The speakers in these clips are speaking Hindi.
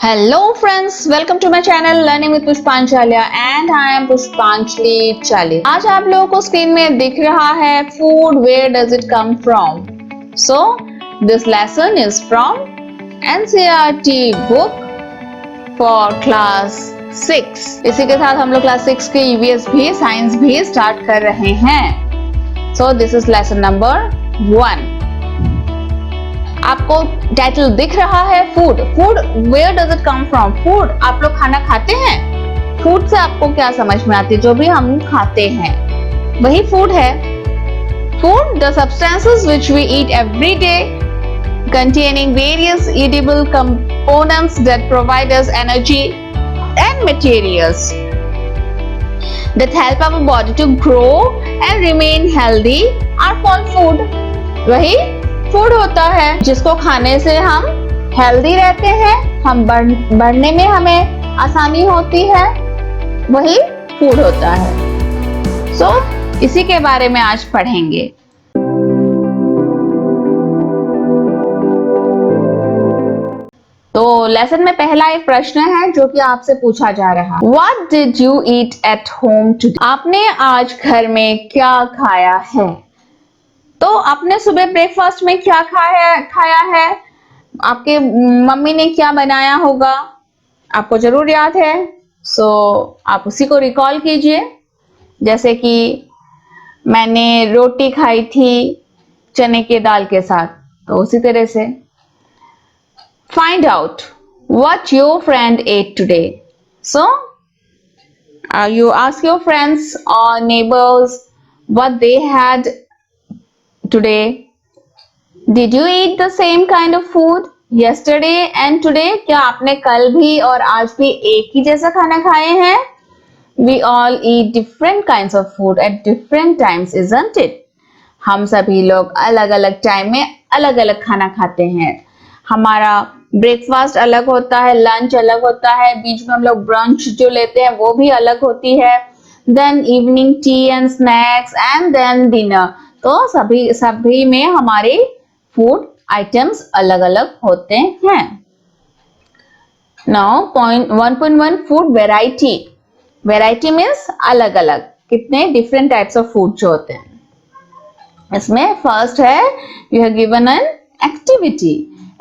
Hello friends, welcome to my channel Learning with Pushpanchalia and I am Pushpanjali Chali. आज आप लोगों को स्क्रीन में दिख रहा है food where does it come from? So this lesson is from NCERT book for class 6. इसी के साथ हम लोग क्लास 6 के EVS भी साइंस भी स्टार्ट कर रहे हैं. So this is lesson number 1. आपको टाइटल दिख रहा है food. Food where does it come from? Food आप लोग खाना खाते हैं. फूड से आपको क्या समझ में आती है? जो भी हम खाते हैं वही फूड है. Food the substances which we eat every day containing various edible components that provide us energy and materials that help our body to grow and remain healthy are called food. वही फूड होता है जिसको खाने से हम हेल्दी रहते हैं, हम बढ़ने में हमें आसानी होती है, वही फूड होता है. सो इसी के बारे में आज पढ़ेंगे. तो लेसन में पहला एक प्रश्न है जो कि आपसे पूछा जा रहा है. What did you eat at home today? आपने आज घर में क्या खाया है? तो आपने सुबह ब्रेकफास्ट में क्या खाया है? आपके मम्मी ने क्या बनाया होगा? आपको जरूर याद है. सो आप उसी को रिकॉल कीजिए. जैसे कि मैंने रोटी खाई थी चने के दाल के साथ, तो उसी तरह से find out what your friend at today. So you ask your friends or neighbors what they had today. Did you eat the same kind of food yesterday and today? क्या आपने कल भी और आज भी एक ही जैसा खाना खाए हैं? We all eat different kinds of food at different times, isn't it? हम सभी लोग अलग अलग टाइम में अलग अलग खाना खाते हैं. हमारा ब्रेकफास्ट अलग होता है, लंच अलग होता है, बीच में हम लोग ब्रंच जो लेते हैं वो भी अलग होती है, then evening tea and snacks and then dinner. तो सभी में हमारे फूड आइटम्स अलग अलग होते हैं. Now point 1.1 food variety. Variety means अलग अलग, कितने डिफरेंट टाइप्स ऑफ फूड जो होते हैं. इसमें फर्स्ट है you have given an activity.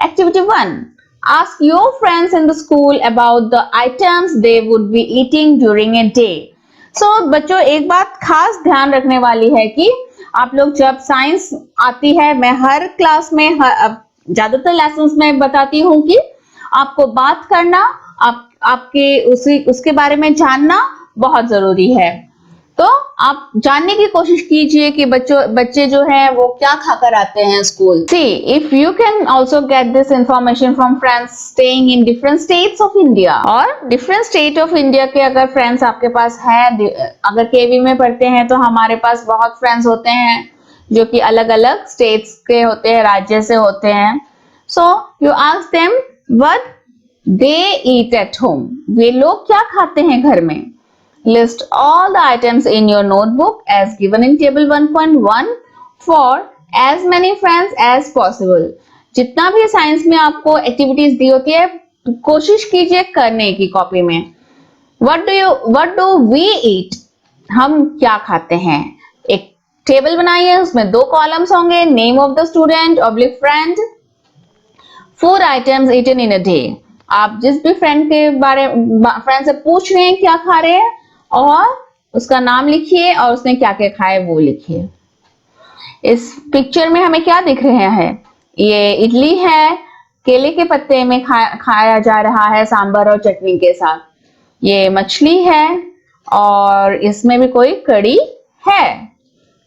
Activity 1, ask your friends in the school about the items they would be eating during a day. So बच्चों एक बात खास ध्यान रखने वाली है कि आप लोग जब साइंस आती है, मैं हर क्लास में ज्यादातर लेसन्स में बताती हूँ कि आपको बात करना, आपके उसके बारे में जानना बहुत जरूरी है. तो आप जानने की कोशिश कीजिए कि बच्चे जो हैं वो क्या खाकर आते हैं school. See, if you can also get this information from friends staying in different states of India और different state of India के अगर friends आपके पास है, अगर केवी में पढ़ते हैं तो हमारे पास बहुत friends होते हैं जो कि अलग अलग states के होते हैं, राज्य से होते हैं. So you ask them what they eat at home. वे लोग क्या खाते हैं घर में. List all the items in your notebook as given in table 1.1 for as many friends as possible. जितना भी साइंस में आपको एक्टिविटीज दी होती है कोशिश कीजिए करने की कॉपी में. What do we eat? हम क्या खाते हैं. एक टेबल बनाइए, उसमें 2 कॉलम्स होंगे, name of the student oblique friend, food items eaten in a day. आप जिस भी फ्रेंड से पूछ रहे हैं क्या खा रहे हैं और उसका नाम लिखिए और उसने क्या क्या खाए वो लिखिए. इस पिक्चर में हमें क्या दिख रहे हैं? ये इडली है, केले के पत्ते में खाया जा रहा है सांभर और चटनी के साथ. ये मछली है और इसमें भी कोई कड़ी है.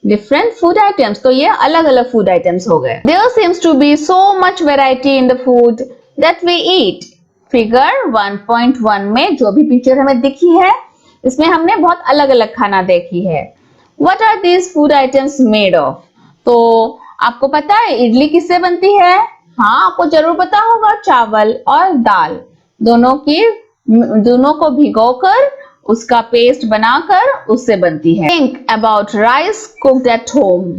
Different food items. तो ये अलग अलग फूड आइटम्स हो गए. There seems to be so much variety in the food that we eat. Figure 1.1 में जो भी पिक्चर हमें दिखी है इसमें हमने बहुत अलग अलग खाना देखी है. What are these food items made of? तो आपको पता है इडली किससे बनती है? हाँ, आपको जरूर पता होगा. चावल और दाल दोनों को भिगोकर उसका पेस्ट बनाकर उससे बनती है. Think about rice cooked at home.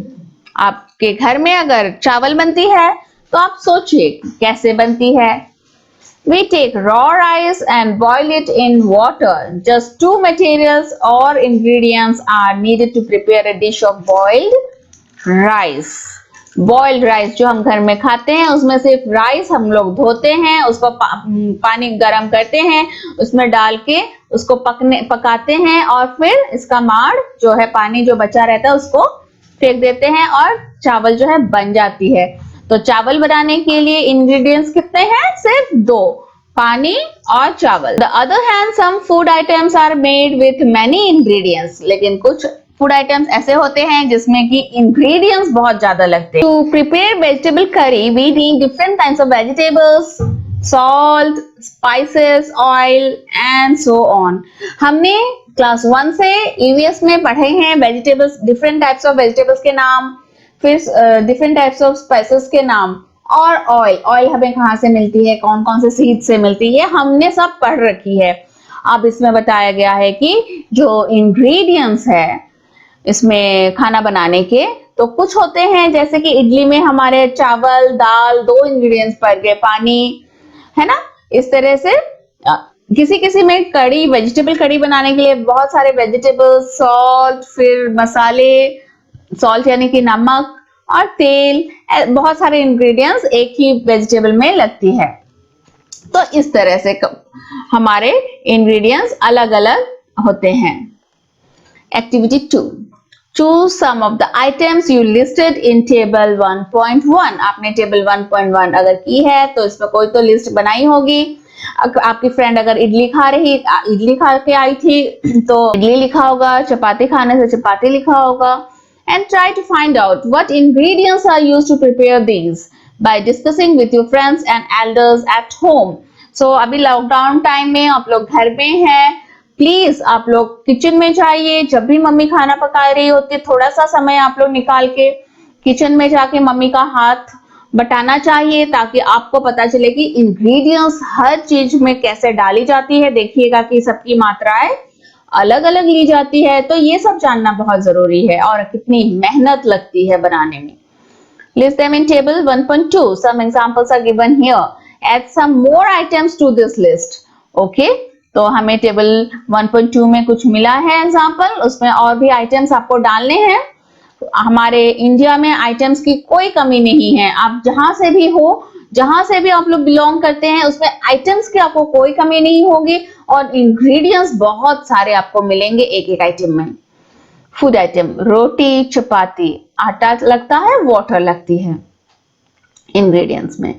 आपके घर में अगर चावल बनती है तो आप सोचिए कैसे बनती है. We take raw rice and boil it in water. Just two materials or ingredients are needed to prepare a dish of boiled rice. Boiled rice जो हम घर में खाते हैं, उसमें सिर्फ राइस हम लोग धोते हैं, उसको पानी गरम करते हैं, उसमें डाल के उसको पकाते हैं और फिर इसका माड़ जो है, पानी जो बचा रहता है उसको फेंक देते हैं और चावल जो है बन जाती है। तो चावल बनाने के लिए इंग्रेडिएंट्स कितने हैं? सिर्फ दो, पानी और चावल। The other hand some food items are made with many ingredients, लेकिन कुछ फूड आइटम्स ऐसे होते हैं जिसमें कि इंग्रेडिएंट्स बहुत ज्यादा लगते हैं। To prepare vegetable curry we need different kinds of vegetables, salt, spices, oil and so on. हमने क्लास 1 से ईवीएस में पढ़े हैं vegetables, different types of vegetables के नाम, फिर डिफरेंट टाइप्स ऑफ स्पाइसेस के नाम, और ऑयल हमें कहाँ से मिलती है, कौन कौन से सीड से मिलती है, हमने सब पढ़ रखी है। अब इसमें बताया गया है कि जो इंग्रेडिएंट्स है इसमें खाना बनाने के, तो कुछ होते हैं जैसे कि इडली में हमारे चावल, दाल, दो इंग्रेडिएंट्स पड़ गए, पानी, है ना। इस तरह से किसी किसी में कड़ी, वेजिटेबल कड़ी बनाने के लिए बहुत सारे वेजिटेबल्स, सॉल्ट, फिर मसाले, सॉल्ट यानी कि नमक और तेल, बहुत सारे इंग्रेडिएंट्स एक ही वेजिटेबल में लगती है। तो इस तरह से हमारे इंग्रेडिएंट्स अलग अलग होते हैं। Activity 2. Choose some of the items you listed in table 1.1. आपने टेबल 1.1 अगर की है तो इसमें कोई तो लिस्ट बनाई होगी। आपकी फ्रेंड अगर इडली खा के आई थी तो इडली लिखा होगा, चपाती खाने से चपाती लिखा होगा। And try to find out what ingredients are used to prepare these by discussing with your friends and elders at home. So अभी लॉकडाउन टाइम में आप लोग घर में हैं, प्लीज आप लोग किचन में जाइए। जब भी मम्मी खाना पका रही होती है, थोड़ा सा समय आप लोग निकाल के किचन में जाके मम्मी का हाथ बटाना चाहिए, ताकि आपको पता चले कि इंग्रेडिएंट्स हर चीज में कैसे डाली जाती है। देखिएगा कि सबकी मात्राएं अलग अलग ली जाती है, तो ये सब जानना बहुत जरूरी है और कितनी मेहनत लगती है बनाने में। List them in table 1.2. Some examples are given here. Add some more items to this list. Okay? तो हमें टेबल 1.2 में कुछ मिला है एग्जाम्पल, उसमें और भी आइटम्स आपको डालने हैं। हमारे इंडिया में आइटम्स की कोई कमी नहीं है। आप जहां से भी हो, जहां से भी आप लोग बिलोंग करते हैं, उसमें आइटम्स की आपको कोई कमी नहीं होगी और इंग्रेडिएंट्स बहुत सारे आपको मिलेंगे एक एक आइटम में। फूड आइटम, रोटी, चपाती, आटा लगता है, वाटर लगती है इंग्रेडिएंट्स में।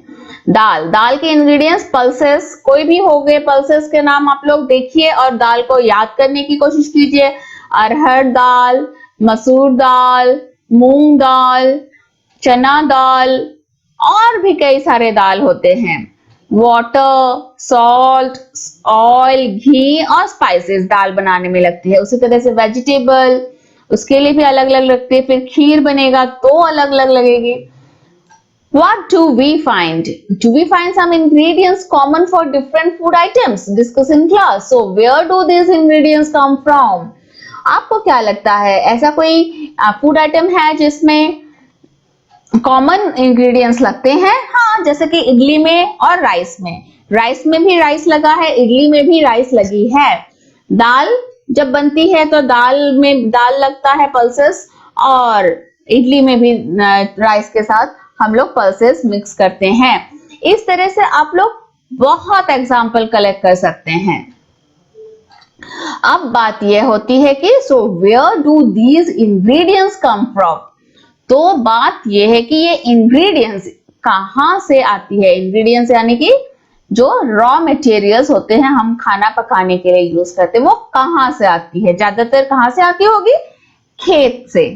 दाल के इंग्रेडिएंट्स पल्सेस, कोई भी हो गए पल्सेस के नाम आप लोग देखिए और दाल को याद करने की कोशिश कीजिए। अरहर दाल, मसूर दाल, मूंग दाल, चना दाल और भी कई सारे दाल होते हैं। वाटर, सॉल्ट, ऑयल, घी और स्पाइसेस दाल बनाने में लगती है। उसी तरह से वेजिटेबल, उसके लिए भी अलग अलग लगती है। फिर खीर बनेगा तो अलग अलग लगेगी। What do we find? Do we find some ingredients common for different food items? Discuss in class. So where do these ingredients come from? आपको क्या लगता है, ऐसा कोई फूड आइटम है जिसमें कॉमन इंग्रेडिएंट्स लगते हैं? हाँ, जैसे कि इडली में और राइस में भी राइस लगा है, इडली में भी राइस लगी है। दाल जब बनती है तो दाल में दाल लगता है, पल्सेस, और इडली में भी राइस के साथ हम लोग पल्सेस मिक्स करते हैं। इस तरह से आप लोग बहुत एग्जाम्पल कलेक्ट कर सकते हैं। अब बात यह होती है कि so where do these ingredients come from? तो बात यह है कि ये इंग्रेडिएंट्स कहां से आती है। इंग्रेडिएंट्स यानी कि जो रॉ मटेरियल्स होते हैं, हम खाना पकाने के लिए यूज करते हैं, वो कहां से आती है? ज्यादातर कहां से आती होगी? खेत से।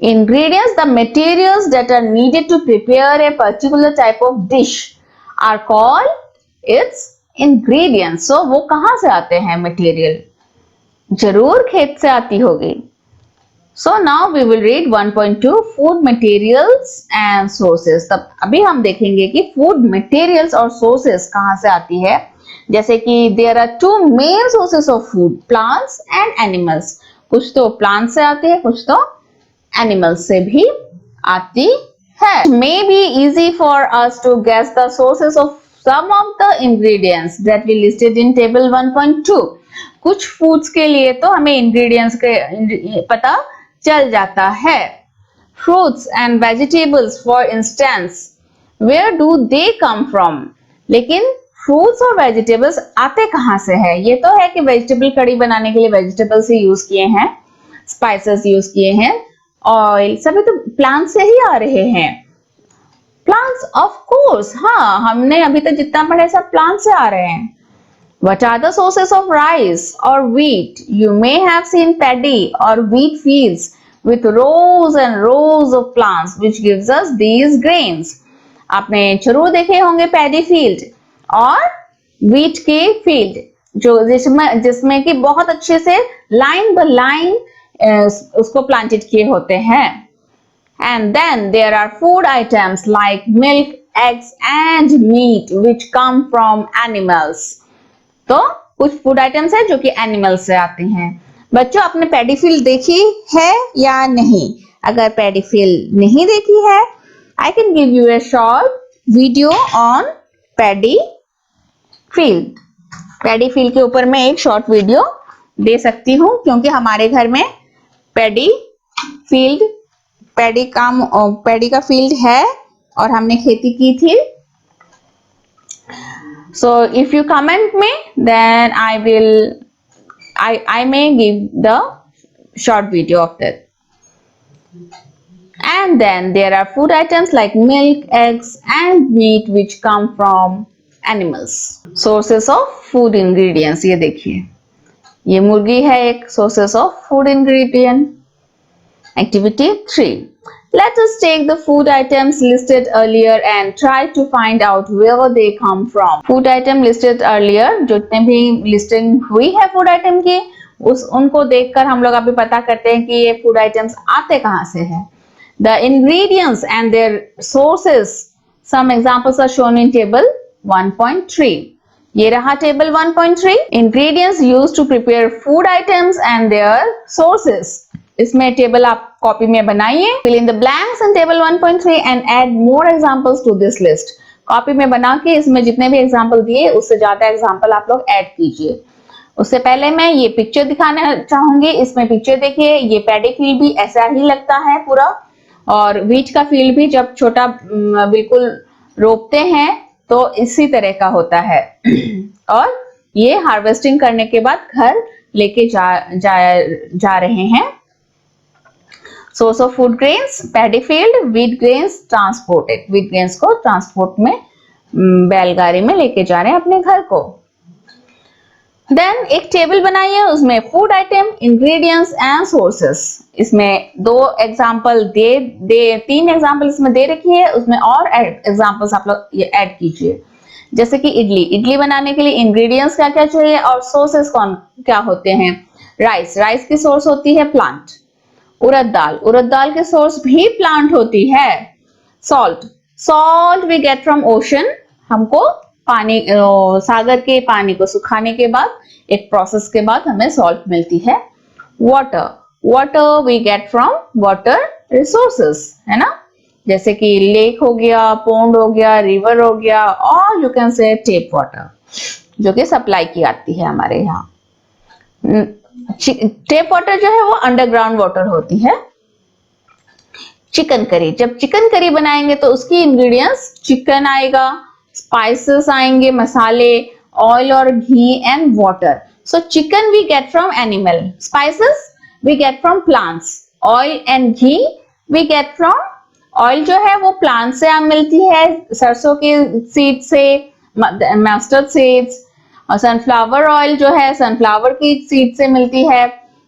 Ingredients, the materials that are needed to prepare a particular type of dish are called its ingredients. So वो कहां से आते हैं मटेरियल? जरूर खेत से आती होगी। So now we will read 1.2 food materials and sources. तब अभी हम देखेंगे कि food materials और sources कहां से आती है। जैसे कि there are two main sources of food, plants and animals. कुछ तो plants से आती है, कुछ तो एनिमल्स से भी आती है। May be easy for us to guess the sources of some of the ingredients that we listed in table 1.2. कुछ foods के लिए तो हमें ingredients के पता चल जाता है. Fruits and vegetables, for instance, where do they come from? लेकिन fruits और vegetables आते कहाँ से है? ये तो है कि vegetable कड़ी बनाने के लिए vegetables ही use किए हैं, spices use किए हैं, oil सभी तो plant से ही आ रहे हैं. Plants, of course, हाँ, हमने अभी तक जितना पढ़ा सब plant से आ रहे हैं. What are the sources of rice or wheat? You may have seen paddy or wheat fields with rows and rows of plants which gives us these grains. आपने जरूर देखे होंगे पैडी फील्ड और wheat के फील्ड जो जिसमें कि बहुत अच्छे से लाइन बाय लाइन उसको प्लांटेड किए होते हैं. And then there are food items like milk, eggs and meat which come from animals. तो कुछ फूड आइटम्स है जो कि एनिमल से आते हैं. बच्चों आपने पैडी फील्ड देखी है या नहीं? अगर पैडी फील्ड नहीं देखी है, I can give U A short video on paddy field. Paddy field के ऊपर मैं एक शॉर्ट वीडियो दे सकती हूँ क्योंकि हमारे घर में पैडी का फील्ड है और हमने खेती की थी. So if you comment me, then I may give the short video of that. And then there are food items like milk, eggs and meat which come from animals. Sources of food ingredients. ये देखिए, ये मुर्गी है एक sources of food ingredient. Activity 3. Let us take the food items listed earlier and try to find out where they come from. Food item listed earlier, जितने भी listing हुई है food item की, उनको देखकर हम लोग अभी पता करते हैं कि ये food items आते कहाँ से हैं. The ingredients and their sources. Some examples are shown in table 1.3. ये रहा table 1.3. Ingredients used to prepare food items and their sources. इसमें टेबल आप कॉपी में बनाइए. Fill in the blanks in table 1.3 and add more examples to this list. Copy में बना के इसमें जितने भी एग्जाम्पल दिए उससे ज्यादा एग्जाम्पल आप लोग ऐड कीजिए. उससे पहले मैं ये पिक्चर दिखाना चाहूंगी. इसमें पिक्चर देखिए, ये पैडी फील्ड भी ऐसा ही लगता है पूरा और व्हीट का फील्ड भी जब छोटा बिल्कुल रोपते हैं तो इसी तरह का होता है. और ये हार्वेस्टिंग करने के बाद घर लेके जा रहे हैं. Source of food grains, paddy field, wheat grains transported. Wheat grains को ट्रांसपोर्ट में बैलगाड़ी में लेके जा रहे हैं अपने घर को. Then एक टेबल बनाइए, उसमें food item, ingredients and sources. इसमें दो एग्जाम्पल तीन एग्जाम्पल इसमें दे रखी है, उसमें और एग्जाम्पल्स आप लोग ये ऐड कीजिए. जैसे कि इडली बनाने के लिए इंग्रेडिएंट्स क्या क्या चाहिए और सोर्सेस क्या होते हैं. राइस की सोर्स होती है प्लांट. उड़द दाल के सोर्स भी प्लांट होती है. Salt we get from ocean. हमको पानी सागर के पानी को सुखाने के बाद एक प्रोसेस के बाद हमें सॉल्ट मिलती है. Water we get from water resources, है ना. जैसे कि लेक हो गया, पोंड हो गया, रिवर हो गया और you can say tape water जो कि सप्लाई की आती है हमारे यहाँ. टेप वाटर जो है वो अंडरग्राउंड वाटर होती है. चिकन करी, जब चिकन करी बनाएंगे तो उसकी इंग्रेडिएंट्स चिकन आएगा, स्पाइसेस आएंगे, मसाले, ऑयल और घी and water. So chicken we get from animal, spices we get from plants, oil and ghee we get from. Oil जो है वो प्लांट से मिलती है, सरसों के सीड से, मस्टर्ड सीड्स. और सनफ्लावर ऑयल जो है सनफ्लावर की सीड से मिलती है.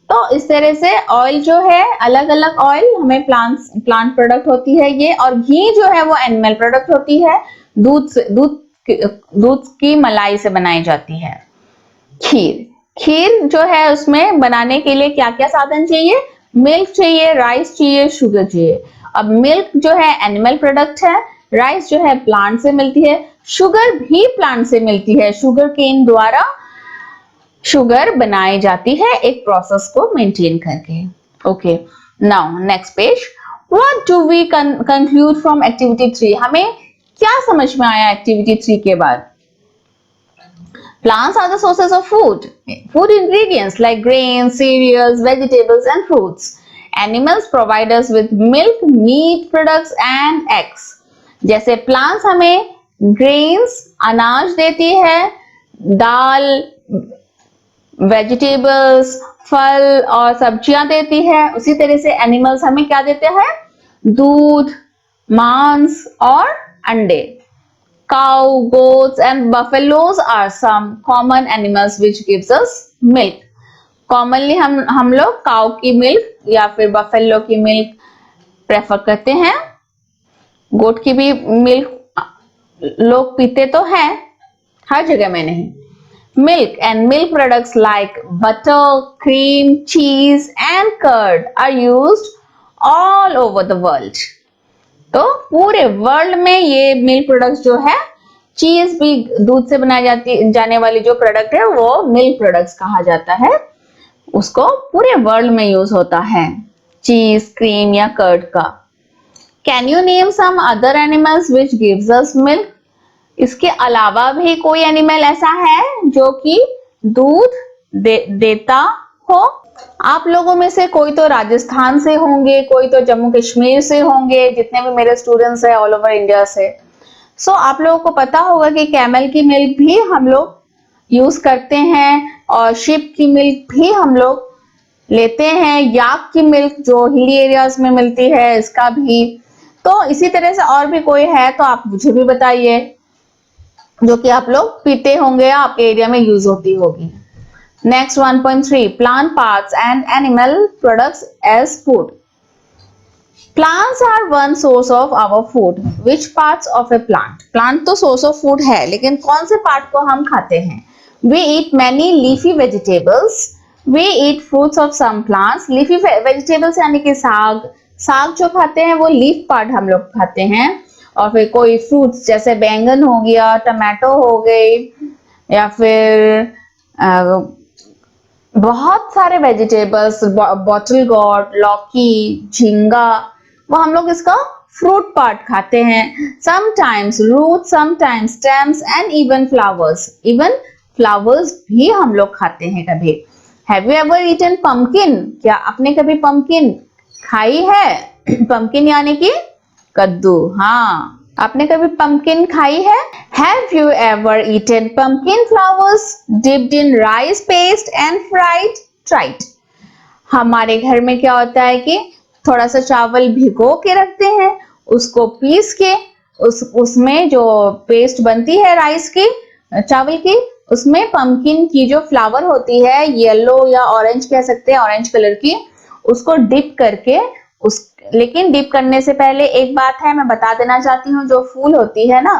तो इस तरह से ऑयल जो है अलग अलग ऑयल हमें प्लांट प्रोडक्ट होती है ये. और घी जो है वो एनिमल प्रोडक्ट होती है, दूध की मलाई से बनाई जाती है. खीर जो है उसमें बनाने के लिए क्या क्या साधन चाहिए. मिल्क चाहिए, राइस चाहिए, शुगर चाहिए. अब मिल्क जो है एनिमल प्रोडक्ट है, राइस जो है प्लांट से मिलती है, शुगर भी प्लांट से मिलती है. शुगर केन द्वारा शुगर बनाई जाती है एक प्रोसेस को मेंटेन करके. Okay, now next page. What do we conclude from activity 3. हमें क्या समझ में आया एक्टिविटी 3 के बाद? Plants are the sources of food. Food ingredients like grains, cereals, vegetables and fruits. Animals provide us with milk, meat products and eggs. जैसे plants हमें grains अनाज देती है, दाल, vegetables फल और सब्जियां देती है, उसी तरह से animals हमें क्या देते हैं? दूध, मांस और अंडे. Cow, goats and buffaloes are some common animals which gives us milk. Commonly हम लोग काउ की मिल्क या फिर बफेलो की मिल्क प्रेफर करते हैं. गोट की भी मिल्क लोग पीते तो हैं, हर जगह में नहीं. Milk and milk products like butter, cream, cheese and curd are used all over the world. तो पूरे वर्ल्ड में ये मिल्क प्रोडक्ट्स जो है, चीज भी दूध से बनाई जाने वाली जो प्रोडक्ट है वो मिल्क प्रोडक्ट्स कहा जाता है. उसको पूरे वर्ल्ड में यूज होता है, चीज, क्रीम या कर्ड का. Can you name some other animals which gives us milk? इसके अलावा भी कोई एनिमल ऐसा है जो कि दूध देता हो? आप लोगों में से कोई तो राजस्थान से होंगे, कोई तो जम्मू कश्मीर से होंगे, जितने भी मेरे स्टूडेंट्स हैं ऑल ओवर इंडिया से. सो आप लोगों को पता होगा कि कैमल की मिल्क भी हम लोग यूज करते हैं और शिप की मिल्क भी हम लोग लेते हैं. याक की मिल्क जो हिली एरियाज में मिलती है, इसका भी. तो इसी तरह से और भी कोई है तो आप मुझे भी बताइए जो कि आप लोग पीते होंगे या आपके एरिया में यूज होती होगी. Next 1.3 plant parts and animal products as food. Plants are one source of our food. Which parts of a plant? Plant तो source of food है, लेकिन कौन से part को हम खाते हैं? We eat many leafy vegetables. We eat fruits of some plants. Leafy vegetables यानी कि साग जो खाते हैं वो लीफ पार्ट हम लोग खाते हैं. और फिर कोई फ्रूट्स जैसे बैंगन हो गया, टमाटो हो गई या फिर बहुत सारे वेजिटेबल्स, बॉटल गॉर्ड, लौकी, झींगा, वो हम लोग इसका फ्रूट पार्ट खाते हैं. Sometimes root, sometimes stems and even flowers भी हम लोग खाते हैं कभी. Have you ever eaten pumpkin? क्या आपने कभी पम्पकिन खाई है? पम्पकिन यानी कि कद्दू. हाँ, आपने कभी पम्पकिन खाई है? Have you ever eaten pumpkin flowers dipped in rice paste and fried? Tried. हमारे घर में क्या होता है कि थोड़ा सा चावल भिगो के रखते हैं, उसको पीस के उसमें जो पेस्ट बनती है राइस की, चावल की, उसमें पम्पकिन की जो फ्लावर होती है, येलो या ऑरेंज कह सकते हैं, ऑरेंज कलर की, उसको डिप करके लेकिन डिप करने से पहले एक बात है मैं बता देना चाहती हूँ. जो फूल होती है ना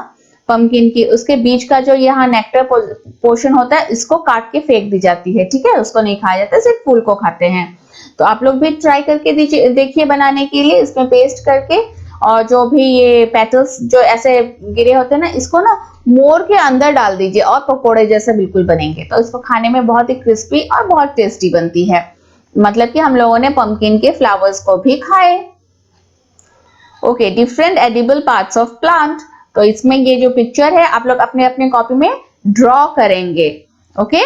पम्पकिन की, उसके बीच का जो यहाँ नेक्टर पोर्शन होता है, इसको काट के फेंक दी जाती है. ठीक है, उसको नहीं खाया जाता, सिर्फ फूल को खाते हैं. तो आप लोग भी ट्राई करके देखिए बनाने के लिए. इसमें पेस्ट करके और जो भी ये पेटल्स जो ऐसे गिरे होते हैं ना, इसको ना मोर के अंदर डाल दीजिए और पकोड़े जैसे बिल्कुल बनेंगे. तो इसको खाने में बहुत ही क्रिस्पी और बहुत टेस्टी बनती है. मतलब कि हम लोगों ने पम्पकिन के फ्लावर्स को भी खाए. Okay, different edible parts of plant. तो इसमें ये जो पिक्चर है आप लोग अपने अपने कॉपी में ड्रॉ करेंगे. ओके,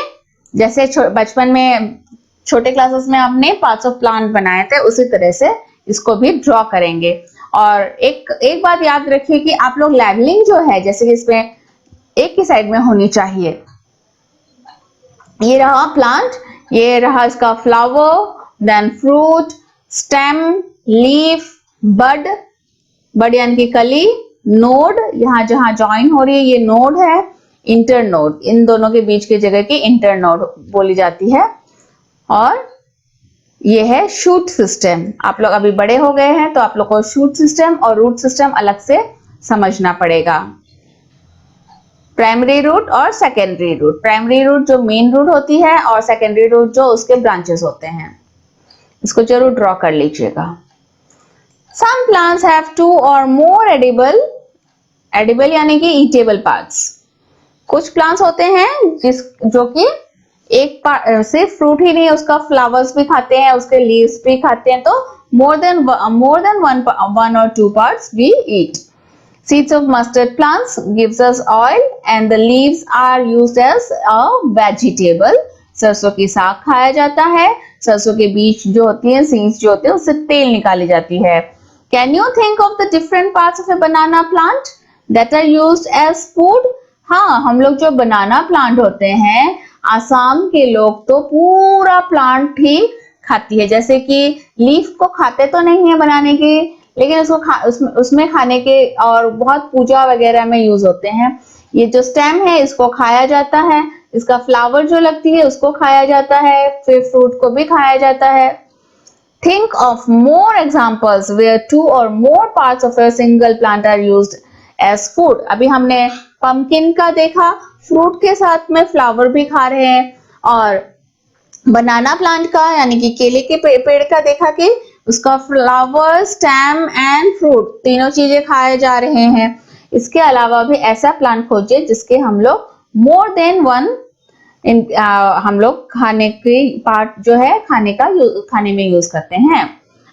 जैसे बचपन में छोटे क्लासेस में आपने पार्ट्स ऑफ प्लांट बनाए थे, उसी तरह से इसको भी ड्रॉ करेंगे. और एक बात याद रखिए कि आप लोग लेबलिंग जो है, जैसे कि इसमें एक ही साइड में होनी चाहिए. ये रहा प्लांट, ये रहा इसका flower, then fruit, stem, leaf, bud यानी कि कली, नोड, यहाँ जहां ज्वाइन हो रही है ये नोड है, इंटरनोड, इन दोनों के बीच की जगह की इंटरनोड बोली जाती है. और ये है शूट सिस्टम. आप लोग अभी बड़े हो गए हैं तो आप लोग को शूट सिस्टम और रूट सिस्टम अलग से समझना पड़ेगा. प्राइमरी रूट और सेकेंडरी रूट. प्राइमरी रूट जो मेन रूट होती है और सेकेंडरी रूट जो उसके ब्रांचेस होते हैं. इसको जरूर ड्रॉ कर लीजिएगा. Some plants have 2 or more edible यानी कि eatable parts. कुछ प्लांट्स होते हैं जो कि एक सिर्फ फ्रूट ही नहीं, उसका फ्लावर्स भी खाते हैं, उसके लीव्स भी खाते हैं. तो more than one or two parts we eat. Seeds of mustard plants gives us oil and the leaves are used as a vegetable. सरसों की साग खाया जाता है, सरसों के बीज जो होती हैं, सीड्स जो होते हैं, उससे तेल निकाली जाती है. Can you think of the different parts of a banana plant that are used as food? हाँ, हम लोग जो बनाना प्लांट होते हैं, आसाम के लोग तो पूरा प्लांट ही खाती है. जैसे कि लीफ को खाते तो नहीं है बनाने के, लेकिन उसमें खाने के और बहुत पूजा वगैरह में यूज होते हैं. ये जो स्टेम है इसको खाया जाता है, इसका फ्लावर जो लगती है उसको खाया जाता है, फिर फ्रूट को भी खाया जाता है. Think of more examples where 2 or more parts of a single plant are used as food. अभी हमने pumpkin का देखा, फ्रूट के साथ में फ्लावर भी खा रहे हैं, और बनाना प्लांट का यानी कि केले के पेड़ का देखा कि उसका फ्लावर, स्टेम एंड फ्रूट तीनों चीजें खाए जा रहे हैं. इसके अलावा भी ऐसा प्लांट खोजिए जिसके हम लोग मोर देन वन हम लोग खाने की पार्ट जो है खाने में यूज करते हैं.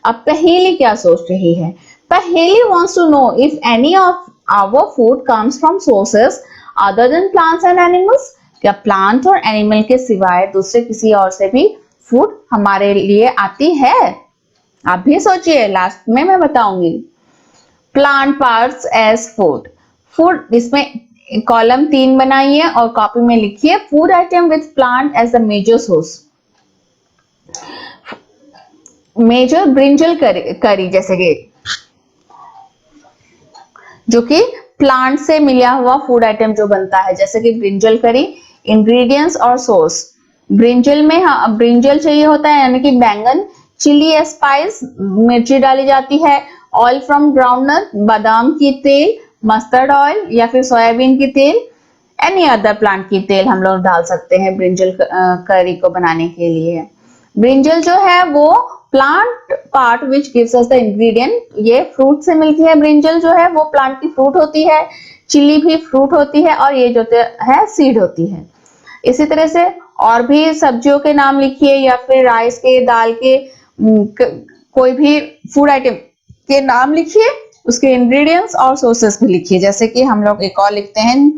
अब पहेली क्या सोच रही है? पहेली wants to know if any of our food comes from sources other than plants and animals. क्या प्लांट और एनिमल के सिवाय दूसरे किसी और से भी फूड हमारे लिए आती है? आप भी सोचिए, लास्ट में मैं बताऊंगी. Plant parts as food. Food, इसमें कॉलम 3 बनाइए और कॉपी में लिखिए food item with plant as the major source. Major brinjal curry जैसे कि जो कि प्लांट से मिला हुआ फूड आइटम जो बनता है, जैसे कि ब्रिंजल करी. इंग्रेडिएंट्स और सोर्स. ब्रिंजल में ब्रिंजल चाहिए होता है यानी कि बैंगन, चिली स्पाइस, मिर्ची डाली जाती है, ऑयल फ्रॉम ग्राउंडनट, बादाम की तेल, मस्टर्ड ऑयल या फिर सोयाबीन की तेल, एनी अदर प्लांट की तेल हम लोग डाल सकते हैं ब्रिंजल करी को बनाने के लिए. ब्रिंजल जो है वो plant part which gives us the ingredient. ये फ्रूट से मिलती है. ब्रिंजल जो है वो प्लांट की फ्रूट होती है, चिली भी फ्रूट होती है, और ये जो है सीड होती है. इसी तरह से और भी सब्जियों के नाम लिखिए या फिर राइस के, दाल के, कोई भी फूड आइटम के नाम लिखिए, उसके इंग्रेडिएंट्स और सोर्सेस भी लिखिए. जैसे कि हम लोग एक और लिखते हैं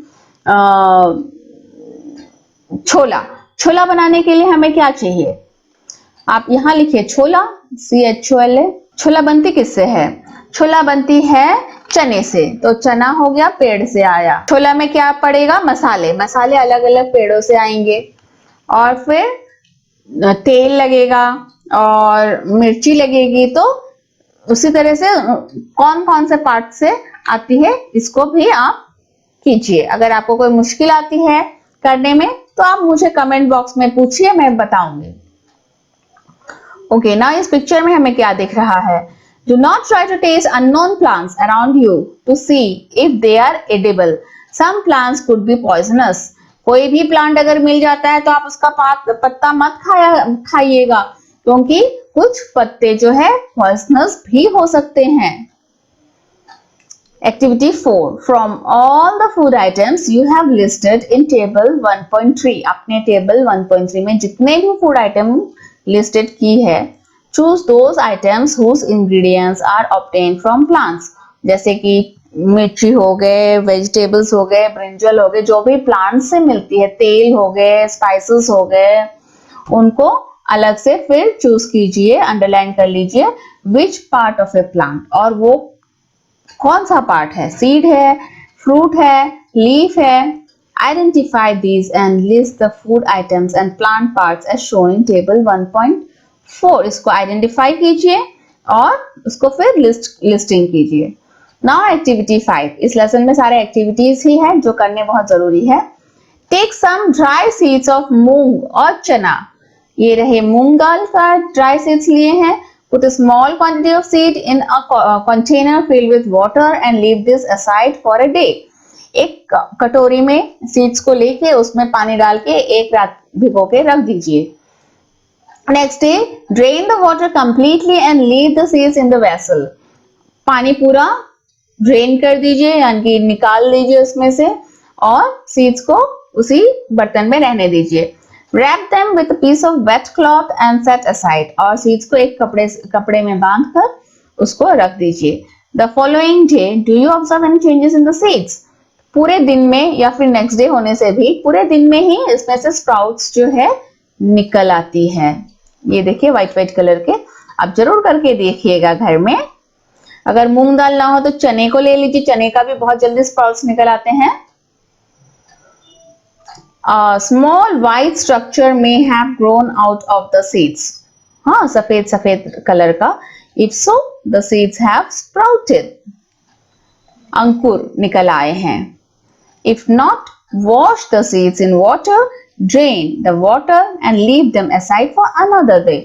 छोला. छोला बनाने के लिए हमें क्या चाहिए? आप यहाँ लिखिए छोला, CHOLA. छोला बनती किससे है? छोला बनती है चने से, तो चना हो गया पेड़ से आया. छोला में क्या पड़ेगा? मसाले. मसाले अलग अलग पेड़ों से आएंगे, और फिर तेल लगेगा और मिर्ची लगेगी. तो उसी तरह से कौन कौन से पार्ट से आती है इसको भी आप कीजिए. अगर आपको कोई मुश्किल आती है करने में तो आप मुझे कमेंट बॉक्स में पूछिए, मैं बताऊंगी. ओके, ना इस पिक्चर में हमें क्या दिख रहा है? Do not try to taste unknown plants around you to see if they are edible. Some plants could be poisonous. कोई भी प्लांट अगर मिल जाता है तो आप उसका पत्ता मत खाइएगा, क्योंकि कुछ पत्ते जो है पॉइजनस भी हो सकते हैं. Activity 4. From all the food items you have listed in table 1.3. अपने टेबल 1.3 में जितने भी फूड आइटम लिस्टेड की है, choose those items whose ingredients are obtained from plants. जैसे कि मिर्ची हो गए, वेजिटेबल्स हो गए, ब्रिंजल हो गए, जो भी प्लांट से मिलती है, तेल हो गए, स्पाइसेस हो गए, उनको अलग से फिर चूज कीजिए, अंडरलाइन कर लीजिए which part of A plant, और वो कौन सा पार्ट है, सीड है, फ्रूट है, लीफ है. Identify these and list the food items and plant parts as shown in table 1.4. इसको आइडेंटिफाई कीजिए और उसको फिर लिस्टिंग कीजिए. Now activity 5. इस लेसन में सारे एक्टिविटीज ही हैं जो करने बहुत जरूरी है. Take some dry seeds of moong और चना. ये रहे मूंग दाल का ड्राई सीड्स लिए हैं. Put a small quantity of seed in a container filled with water and leave this aside for a day. एक कटोरी में सीड्स को लेके उसमें पानी डाल के एक रात भिगो के रख दीजिए. Next day drain the water completely and leave the seeds in the vessel. पानी पूरा ड्रेन कर दीजिए यानी कि निकाल लीजिए उसमें से, और सीड्स को उसी बर्तन में रहने दीजिए. Wrap them with a piece of wet cloth and set aside. और सीड्स को एक कपड़े में बांधकर उसको रख दीजिए. The following day do you observe any changes in the seeds? पूरे दिन में या फिर नेक्स्ट डे होने से भी पूरे दिन में ही इसमें से स्प्राउट्स जो है निकल आती है। ये देखिए व्हाइट व्हाइट कलर के, आप जरूर करके देखिएगा घर में। अगर मूंग दाल ना हो तो चने को ले लीजिए, चने का भी बहुत जल्दी स्प्राउट्स निकल आते हैं। स्मॉल व्हाइट स्ट्रक्चर में have grown out of the seeds. हाँ, सफेद सफेद कलर का। If so the seeds have sprouted, अंकुर निकल आए हैं। If not, wash the seeds in water, drain the water and leave them aside for another day.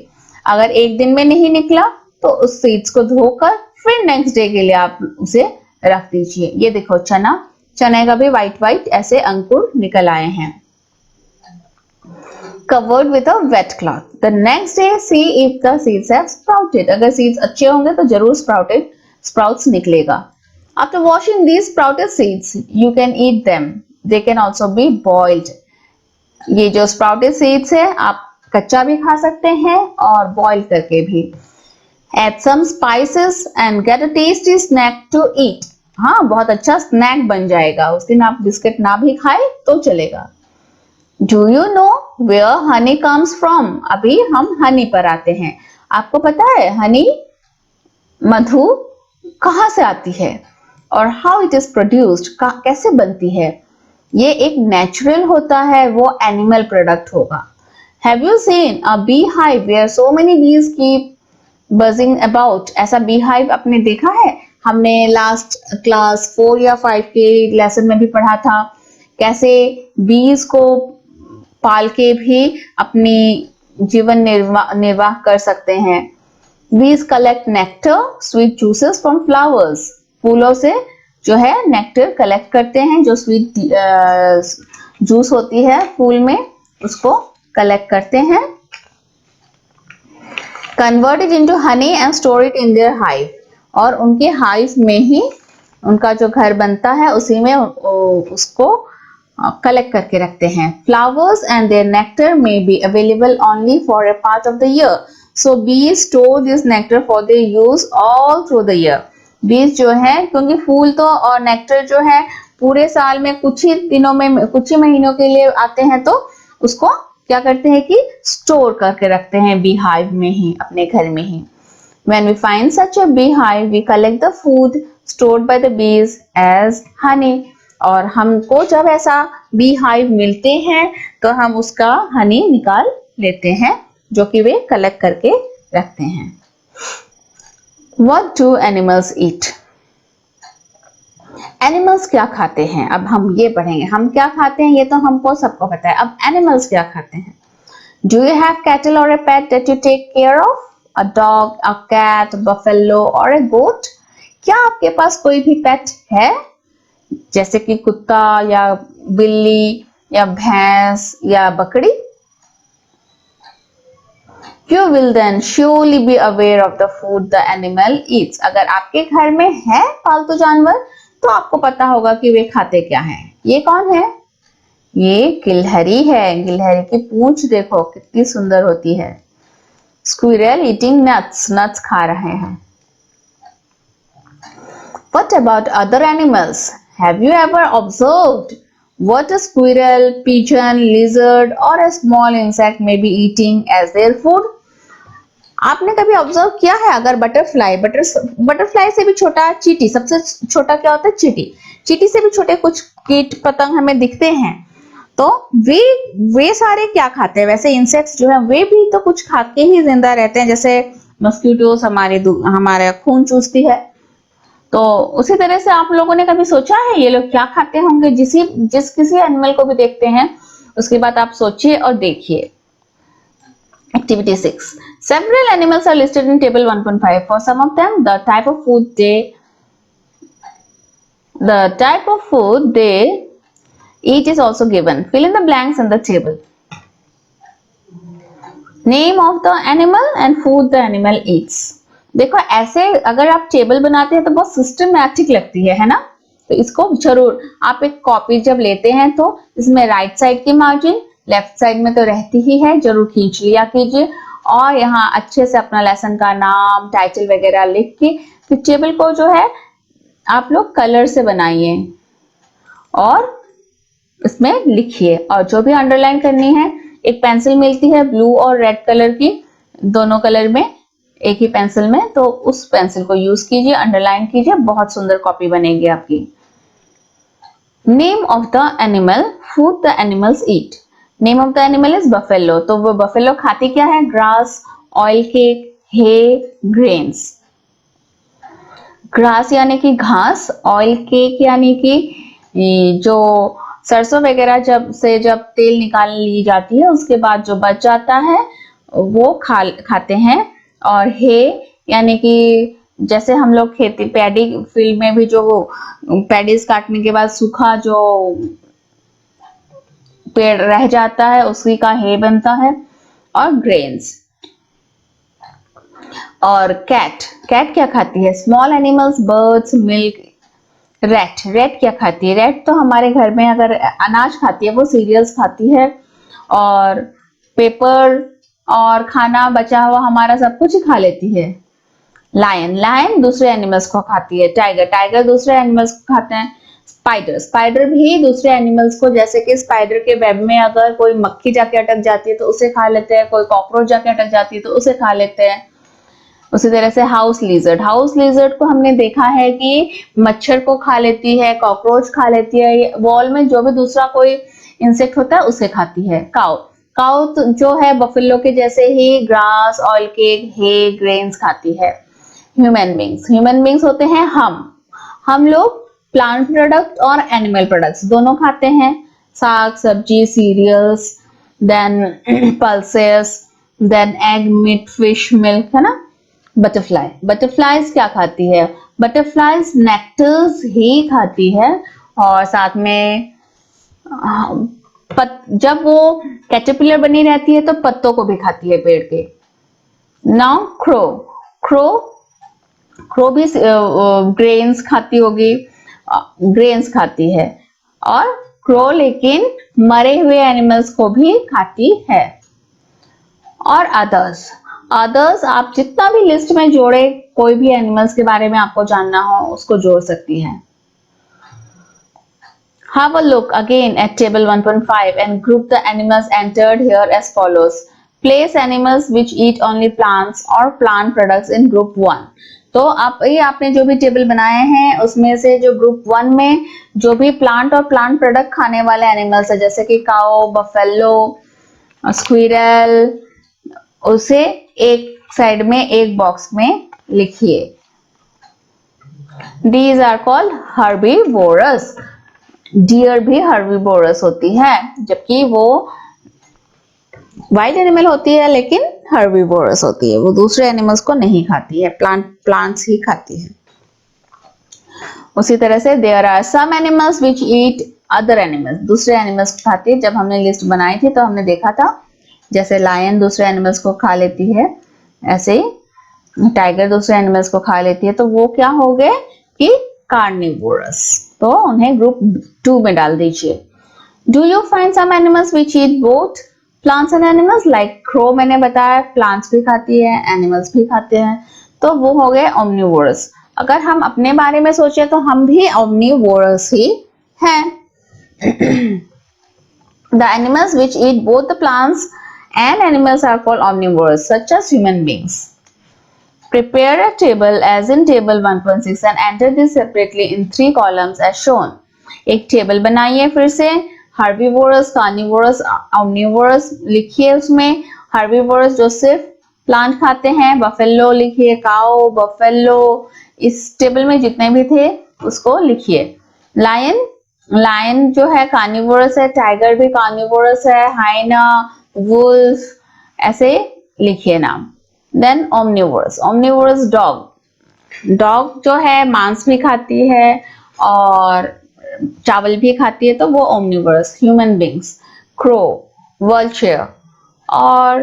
अगर एक दिन में नहीं निकला तो उस सीड्स को धोकर फिर नेक्स्ट डे के लिए आप उसे रख दीजिए। ये देखो चना, चने का भी व्हाइट व्हाइट ऐसे अंकुर निकल आए हैं। Covered with a wet cloth. The next day see if the seeds have sprouted. अगर सीड्स अच्छे होंगे तो जरूर स्प्राउट्स निकलेगा। After washing these sprouted seeds, you can eat them. They can also be boiled. ये जो sprouted seeds है आप कच्चा भी खा सकते हैं और बॉईल करके भी। Add some spices and get a tasty snack to eat. हाँ, बहुत अच्छा स्नैक बन जाएगा। उस दिन आप बिस्किट ना भी खाए तो चलेगा। Do you know where honey comes from? अभी हम हनी पर आते हैं। आपको पता है हनी, मधु कहाँ से आती है और हाउ इट इज प्रोड्यूस्ड, कैसे बनती है? ये एक नेचुरल होता है, वो एनिमल प्रोडक्ट होगा। Have you seen a bee hive where so many bees keep buzzing about? ऐसा बी हाइव आपने देखा है? हमने लास्ट क्लास 4 या 5 के लेसन में भी पढ़ा था कैसे बीज को पाल के भी अपनी जीवन निर्वाह कर सकते हैं। बीज collect nectar, sweet juices from flowers. फूलों से जो है नेक्टर कलेक्ट करते हैं, जो स्वीट जूस होती है फूल में उसको कलेक्ट करते हैं। Convert it into honey and store it in their hive, और उनके हाइव में ही उनका जो घर बनता है उसी में उसको कलेक्ट करके रखते हैं। Flowers and their nectar may be available only for a part of the year, so bees store this nectar for their use all through the year. Bees जो है, क्योंकि फूल तो और नेक्टर जो है पूरे साल में कुछ ही दिनों में, कुछ ही महीनों के लिए आते हैं, तो उसको क्या करते हैं कि स्टोर करके रखते हैं बी हाइव में ही, अपने घर में ही। When we find such a beehive, we collect the food stored by the bees as honey. और हमको जब ऐसा बी हाइव मिलते हैं तो हम उसका हनी निकाल लेते हैं जो कि वे कलेक्ट करके रखते हैं। What do animals eat? Animals क्या खाते हैं? अब हम ये पढ़ेंगे। हम क्या खाते हैं ये तो हमको सबको पता है, अब एनिमल्स क्या खाते हैं? Do you have cattle or a pet that you take care of? A dog, a cat, a buffalo or a goat? क्या आपके पास कोई भी पेट है, जैसे कि कुत्ता या बिल्ली या भैंस या बकरी? You will then surely be aware of the food the animal eats. अगर आपके घर में है पालतू जानवर तो आपको पता होगा कि वे खाते क्या हैं। ये कौन है? ये गिलहरी है। गिलहरी की पूंछ देखो कितनी सुंदर होती है। Squirrel eating nuts. nuts खा रहे हैं। What about other animals? Have you ever observed what a squirrel, pigeon, lizard or a small insect may be eating as their food? आपने कभी ऑब्जर्व किया है अगर बटरफ्लाई से भी छोटा चींटी, सबसे छोटा क्या होता है? चींटी से भी छोटे कुछ कीट पतंग हमें दिखते हैं, तो वे सारे क्या खाते हैं? वैसे इंसेक्ट्स जो है वे भी तो कुछ खा के ही जिंदा रहते हैं। जैसे मस्किटोस हमारे खून चूसती है, तो उसी तरह से आप लोगों ने कभी सोचा है ये लोग क्या खाते होंगे? जिस किसी एनिमल को भी देखते हैं उसके बाद आप सोचिए और देखिए। Activity 6. Several animals are listed in table 1.5. For some of them, the type of food they eat is also given. Fill in the blanks in the table. Name of the animal and food the animal eats. देखो ऐसे अगर आप टेबल बनाते हैं तो बहुत सिस्टमैटिक लगती है ना? तो इसको जरूर आप एक कॉपी जब लेते हैं तो इसमें राइट साइड की मार्जिन लेफ्ट साइड में तो रहती ही है, जरूर खींच लिया कीजिए और यहाँ अच्छे से अपना लेसन का नाम, टाइटल वगैरह लिख के फिर टेबल को जो है आप लोग कलर से बनाइए और इसमें लिखिए, और जो भी अंडरलाइन करनी है, एक पेंसिल मिलती है ब्लू और रेड कलर की, दोनों कलर में एक ही पेंसिल में, तो उस पेंसिल को यूज कीजिए, अंडरलाइन कीजिए, बहुत सुंदर कॉपी बनेगी आपकी। Name of the animal food the animals eat. Name of the animal is buffalo. तो वो बफेलो खाती क्या है? Grass, oil cake, hay, grains. Grass यानी कि घास, ऑयल केक यानी कि जो सरसों वगैरह जब तेल निकाल ली जाती है उसके बाद जो बच जाता है वो खाते हैं, और हे यानी कि जैसे हम लोग खेती पैडी फील्ड में भी जो पैडीज काटने के बाद सूखा जो पेड़ रह जाता है उसी का हे बनता है, और ग्रेन्स। और कैट क्या खाती है? Small animals, birds, milk. Rate क्या खाती है? रेट तो हमारे घर में अगर अनाज खाती है वो सीरियल्स खाती है, और पेपर और खाना बचा हुआ हमारा सब कुछ ही खा लेती है। लायन दूसरे एनिमल्स को खाती है। टाइगर दूसरे एनिमल्स को खाते हैं। स्पाइडर भी दूसरे एनिमल्स को, जैसे कि स्पाइडर के वेब में अगर कोई मक्खी जाके अटक जाती है तो उसे खा लेते हैं, कोई कॉकरोच जाके अटक जाती है तो उसे खा लेते हैं। उसी तरह से हाउस लिजर्ड को हमने देखा है कि मच्छर को खा लेती है, कॉकरोच खा लेती है, वॉल में जो भी दूसरा कोई इंसेक्ट होता है उसे खाती है। काउ जो है बफेलो के जैसे ही grass, oil cake, hay, grains खाती है। ह्यूमन बींग्स होते हैं हम लोग प्लांट प्रोडक्ट और एनिमल प्रोडक्ट्स दोनों खाते हैं, साग सब्जी, cereals, then pulses, then egg, meat, fish, milk, है ना। बटरफ्लाइज क्या खाती है? बटरफ्लाइज नेक्टर्स ही खाती है, और साथ में जब वो कैटरपिलर बनी रहती है तो पत्तों को भी खाती है पेड़ के। नाउ क्रो भी ग्रेन्स खाती होगी, ग्रेन्स खाती है, और क्रो लेकिन मरे हुए एनिमल्स को भी खाती है। और अदर्स आप जितना भी लिस्ट में जोड़े, कोई भी एनिमल्स के बारे में आपको जानना हो उसको जोड़ सकती हैं। Have a look again at table 1.5 and group the animals entered here as follows. Place animals which eat only plants or plant products in group 1. तो आपने जो भी टेबल बनाए हैं उसमें से जो ग्रुप 1 में जो भी प्लांट और प्लांट प्रोडक्ट खाने वाले एनिमल्स है, जैसे कि काऊ, बफेलो, स्क्विरल, उसे एक साइड में एक बॉक्स में लिखिए। These are called herbivores. Deer भी हर्बीवोरस होती है, जबकि वो वाइल्ड एनिमल होती है लेकिन हर्बीवोरस होती है, वो दूसरे एनिमल्स को नहीं खाती है, प्लांट्स ही खाती है। उसी तरह से there are some animals which eat other animals, दूसरे एनिमल्स को खाती है। जब हमने लिस्ट बनाई थी तो हमने देखा था जैसे लायन दूसरे एनिमल्स को खा लेती है, ऐसे ही टाइगर दूसरे एनिमल्स को खा लेती है, तो वो क्या हो गए कि कार्निवोरस, तो उन्हें ग्रुप 2 में डाल दीजिए। Do you find some animals which eat both plants and animals? Like crow मैंने बताया प्लांट्स भी खाती है, एनिमल्स भी खाते हैं, तो वो हो गए ओमनिवोरस। अगर हम अपने बारे में सोचे तो हम भी ओमनिवोरस ही हैं। The animals which eat both the plants and animals are called omnivores, such as human beings. Prepare a table as in table 1.6 and enter this separately in 3 columns as shown. एक टेबल बनाइए फिर से, हर्बीवोरस, कार्निवोरस, ओमनिवोरस लिखिए। उसमें हर्बीवोरस जो सिर्फ प्लांट खाते हैं, बफेलो लिखिए, काऊ, बफेलो, इस टेबल में जितने भी थे उसको लिखिए। लायन जो है कार्निवोरस है, टाइगर भी कार्निवोरस है, हाइना, वुल्फ, ऐसे लिखिए नाम। देन ओमनिवोरस डॉग जो है मांस भी खाती है और चावल भी खाती है, तो वो omnivorous. Human beings, crow, vulture, और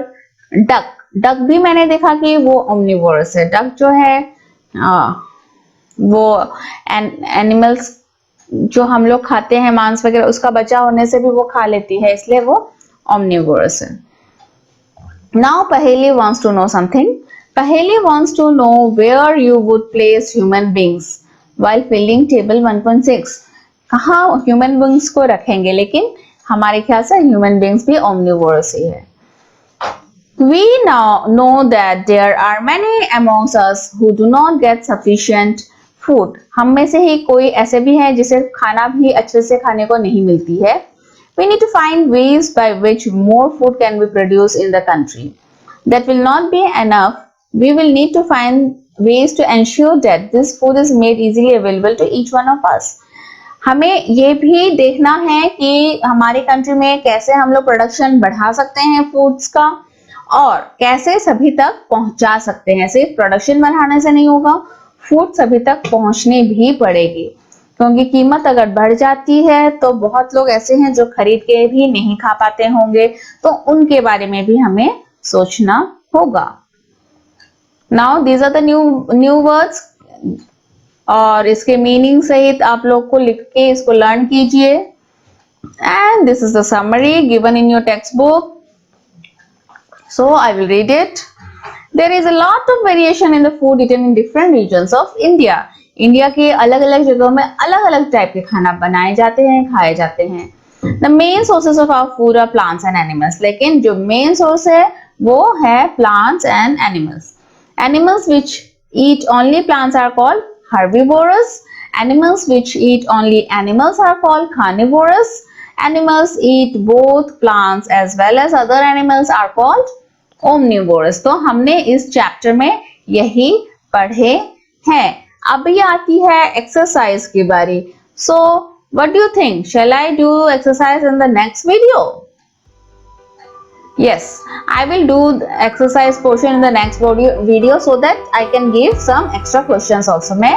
डक भी मैंने देखा कि वो ओमनिवोरस है। डक जो है वो एनिमल्स जो हम लोग खाते हैं मांस वगैरह, उसका बचा होने से भी वो खा लेती है, इसलिए वो ओमनिवोरस है। Now Paheli wants to know something. Paheli wants to know where you would place human beings while filling table 1.6. कहाँ human beings को रखेंगे, लेकिन हमारे ख्याल से human beings भी omnivorous ही है. We now know that there are many amongst us who do not get sufficient food. हम में से ही कोई ऐसे भी हैं जिसे खाना भी अच्छे से खाने को नहीं मिलती है. We need to find ways by which more food can be produced in the country. That will not be enough. We will need to find ways to ensure that this food is made easily available to each one of us. हमें ये भी देखना है कि हमारी कंट्री में कैसे हम लोग प्रोडक्शन बढ़ा सकते हैं फूड्स का, और कैसे सभी तक पहुंचा सकते हैं. सिर्फ प्रोडक्शन बढ़ाने से नहीं होगा, फूड सभी तक पहुंचने भी पड़ेगी, क्योंकि कीमत अगर बढ़ जाती है तो बहुत लोग ऐसे हैं जो खरीद के भी नहीं खा पाते होंगे, तो उनके बारे में भी हमें सोचना होगा. Now these are the new words, और इसके मीनिंग सहित आप लोग को लिख के इसको लर्न कीजिए. And this is the summary given in your text book. So I will read it. There is a lot of variation in the food eaten in different regions of India. India के अलग अलग जगहों में अलग अलग टाइप के खाना बनाए जाते हैं, खाए जाते हैं. The main sources of our food are plants and animals. लेकिन जो main source है वो है plants and animals. Animals which eat only plants are called herbivorous. Animals which eat only animals are called carnivorous. Animals eat both plants as well as other animals are called omnivorous. तो हमने इस चैप्टर में यही पढ़े हैं. अभी आती है एक्सरसाइज की बारी. So what do you think? Shall I do exercise in the next video? Yes, I will do the exercise portion in the next video so that I can give some extra questions also. मैं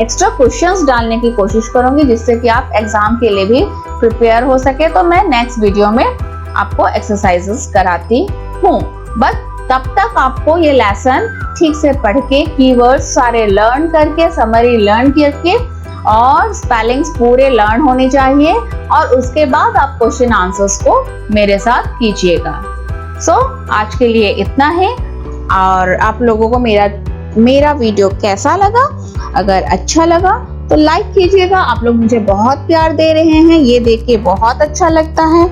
एक्स्ट्रा क्वेश्चंस डालने की कोशिश करूंगी जिससे कि आप एग्जाम के लिए भी प्रिपेयर हो सके. तो मैं नेक्स्ट वीडियो में आपको एक्सरसाइजेस कराती हूँ. बट तब तक आपको ये लेसन ठीक से पढ़ के कीवर्ड्स सारे लर्न करके, समरी लर्न करके और स्पेलिंग्स पूरे लर्न होने चाहिए, और उसके बाद आप क्वेश्चन आंसर्स को मेरे साथ कीजिएगा. सो आज के लिए इतना है. और आप लोगों को मेरा वीडियो कैसा लगा? अगर अच्छा लगा तो लाइक कीजिएगा. आप लोग मुझे बहुत प्यार दे रहे हैं, ये देख के बहुत अच्छा लगता है,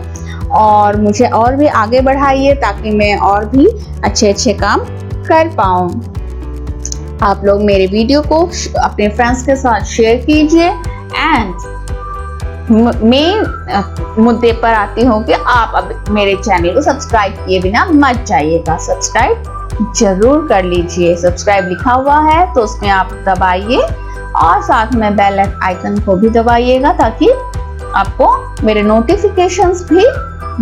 और मुझे और भी आगे बढ़ाइए ताकि मैं और भी अच्छे काम कर पाऊं. आप लोग मेरे वीडियो को अपने फ्रेंड्स के साथ शेयर कीजिए. एंड मैं मुद्दे पर आती हूँ कि आप अब मेरे चैनल को सब्सक्राइब किए बिना मत जाइएगा. सब्सक्राइब जरूर कर लीजिए. सब्सक्राइब लिखा हुआ है तो उसमें आप दबाइए, और साथ में बेल आइकन को भी दबाइएगा ताकि आपको मेरे नोटिफिकेशंस भी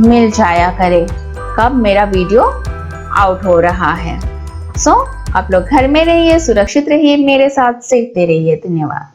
मिल जाया करे कब मेरा वीडियो आउट हो रहा है. सो आप लोग घर में रहिए, सुरक्षित रहिए, मेरे साथ सीखते रहिए. धन्यवाद.